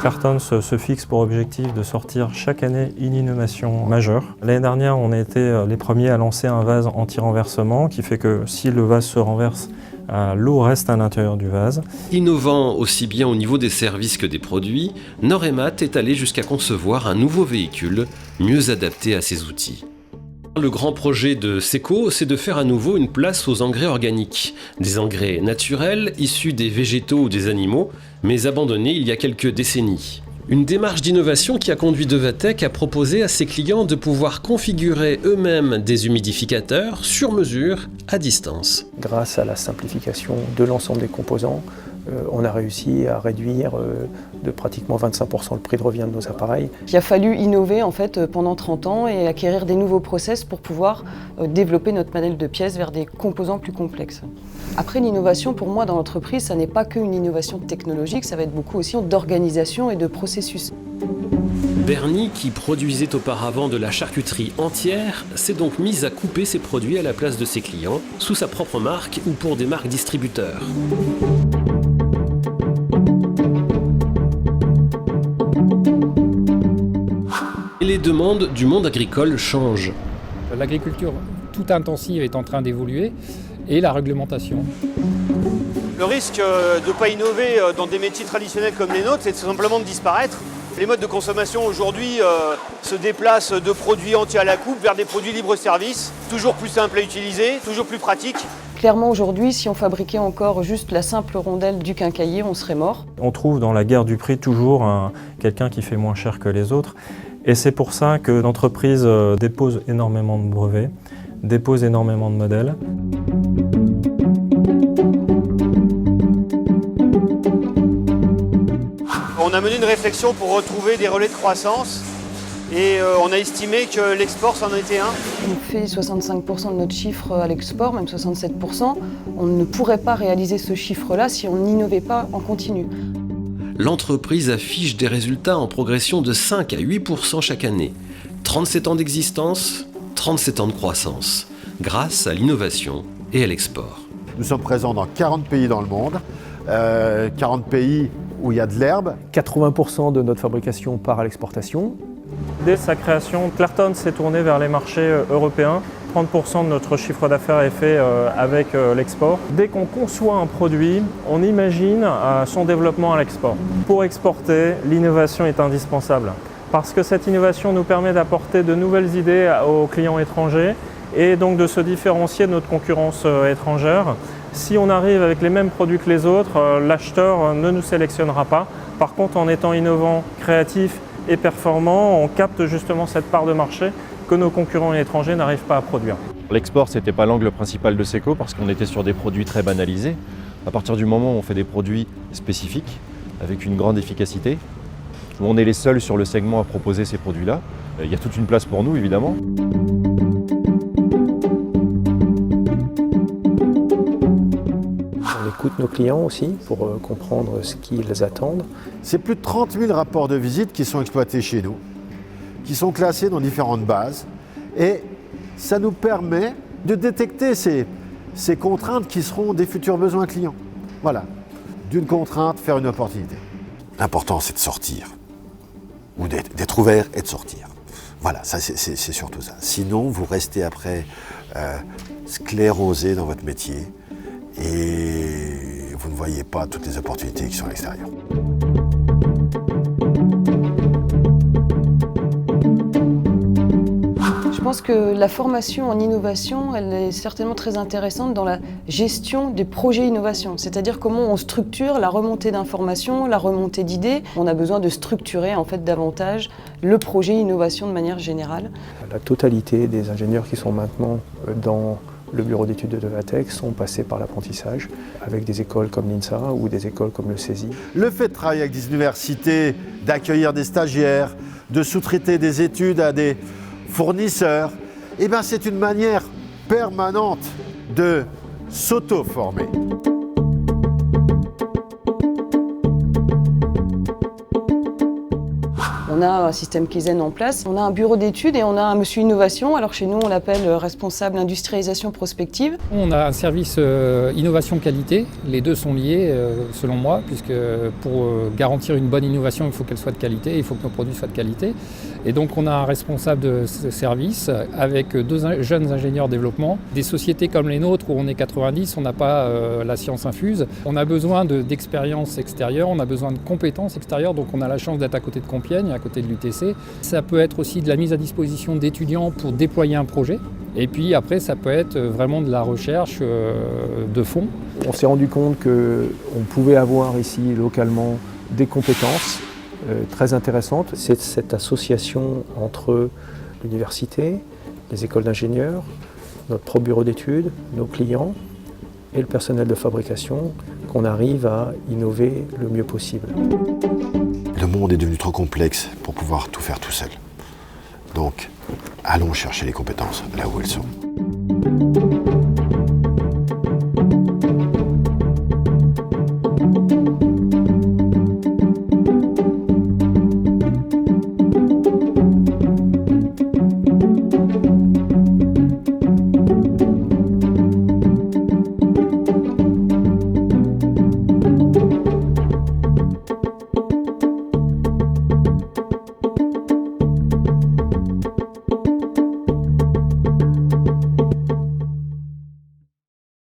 Clartons se fixe pour objectif de sortir chaque année une innovation majeure. L'année dernière, on a été les premiers à lancer un vase anti-renversement qui fait que si le vase se renverse, l'eau reste à l'intérieur du vase. Innovant aussi bien au niveau des services que des produits, Noremat est allé jusqu'à concevoir un nouveau véhicule mieux adapté à ces outils. Le grand projet de Seco, c'est de faire à nouveau une place aux engrais organiques. Des engrais naturels, issus des végétaux ou des animaux, mais abandonnés il y a quelques décennies. Une démarche d'innovation qui a conduit Devatec à proposer à ses clients de pouvoir configurer eux-mêmes des humidificateurs sur mesure, à distance. Grâce à la simplification de l'ensemble des composants, on a réussi à réduire de pratiquement 25% le prix de revient de nos appareils. Il a fallu innover en fait pendant 30 ans et acquérir des nouveaux process pour pouvoir développer notre panel de pièces vers des composants plus complexes. Après, l'innovation pour moi dans l'entreprise, ça n'est pas qu'une innovation technologique, ça va être beaucoup aussi d'organisation et de processus. Bernie, qui produisait auparavant de la charcuterie entière, s'est donc mise à couper ses produits à la place de ses clients, sous sa propre marque ou pour des marques distributeurs. Et les demandes du monde agricole changent. L'agriculture toute intensive est en train d'évoluer et la réglementation. Le risque de ne pas innover dans des métiers traditionnels comme les nôtres, c'est tout simplement de disparaître. Les modes de consommation aujourd'hui se déplacent de produits entiers à la coupe vers des produits libre-service, toujours plus simples à utiliser, toujours plus pratiques. Clairement aujourd'hui, si on fabriquait encore juste la simple rondelle du quincaillier, on serait mort. On trouve dans la guerre du prix toujours quelqu'un qui fait moins cher que les autres. Et c'est pour ça que l'entreprise dépose énormément de brevets, dépose énormément de modèles. On a mené une réflexion pour retrouver des relais de croissance et on a estimé que l'export c'en était un. On fait 65% de notre chiffre à l'export, même 67%. On ne pourrait pas réaliser ce chiffre-là si on n'innovait pas en continu. L'entreprise affiche des résultats en progression de 5 à 8% chaque année. 37 ans d'existence, 37 ans de croissance, grâce à l'innovation et à l'export. Nous sommes présents dans 40 pays dans le monde, 40 pays où il y a de l'herbe. 80% de notre fabrication part à l'exportation. Dès sa création, Clartons s'est tourné vers les marchés européens. 30% de notre chiffre d'affaires est fait avec l'export. Dès qu'on conçoit un produit, on imagine son développement à l'export. Pour exporter, l'innovation est indispensable parce que cette innovation nous permet d'apporter de nouvelles idées aux clients étrangers et donc de se différencier de notre concurrence étrangère. Si on arrive avec les mêmes produits que les autres, l'acheteur ne nous sélectionnera pas. Par contre, en étant innovant, créatif et performant, on capte justement cette part de marché que nos concurrents étrangers n'arrivent pas à produire. L'export, ce n'était pas l'angle principal de Seco parce qu'on était sur des produits très banalisés. À partir du moment où on fait des produits spécifiques, avec une grande efficacité, où on est les seuls sur le segment à proposer ces produits-là, il y a toute une place pour nous, évidemment. On écoute nos clients aussi pour comprendre ce qu'ils attendent. C'est plus de 30 000 rapports de visite qui sont exploités chez nous, qui sont classés dans différentes bases. Et ça nous permet de détecter ces contraintes qui seront des futurs besoins clients. Voilà, d'une contrainte, faire une opportunité. L'important, c'est de sortir, ou d'être ouvert et de sortir. Voilà, ça, c'est surtout ça. Sinon, vous restez après sclérosé dans votre métier et vous ne voyez pas toutes les opportunités qui sont à l'extérieur. Je pense que la formation en innovation, elle est certainement très intéressante dans la gestion des projets innovation, c'est-à-dire comment on structure la remontée d'informations, la remontée d'idées. On a besoin de structurer en fait davantage le projet innovation de manière générale. La totalité des ingénieurs qui sont maintenant dans le bureau d'études de Devatec sont passés par l'apprentissage avec des écoles comme l'INSA ou des écoles comme le CESI. Le fait de travailler avec des universités, d'accueillir des stagiaires, de sous-traiter des études à des fournisseurs, eh ben c'est une manière permanente de s'auto-former. On On a un système Kaizen en place, on a un bureau d'études et on a un monsieur innovation. Alors chez nous, on l'appelle responsable industrialisation prospective. On a un service innovation qualité. Les deux sont liés selon moi, puisque pour garantir une bonne innovation, il faut qu'elle soit de qualité, il faut que nos produits soient de qualité. Et donc on a un responsable de ce service avec 2 jeunes ingénieurs développement. Des sociétés comme les nôtres où on est 90, on n'a pas la science infuse. On a besoin d'expérience extérieure, on a besoin de compétences extérieures, donc on a la chance d'être à côté de Compiègne, à côté de l'UTC. Ça peut être aussi de la mise à disposition d'étudiants pour déployer un projet. Et puis après, ça peut être vraiment de la recherche de fond. On s'est rendu compte qu'on pouvait avoir ici localement des compétences très intéressantes. C'est cette association entre l'université, les écoles d'ingénieurs, notre propre bureau d'études, nos clients et le personnel de fabrication qu'on arrive à innover le mieux possible. Le monde est devenu trop complexe pour pouvoir tout faire tout seul. Donc, allons chercher les compétences là où elles sont.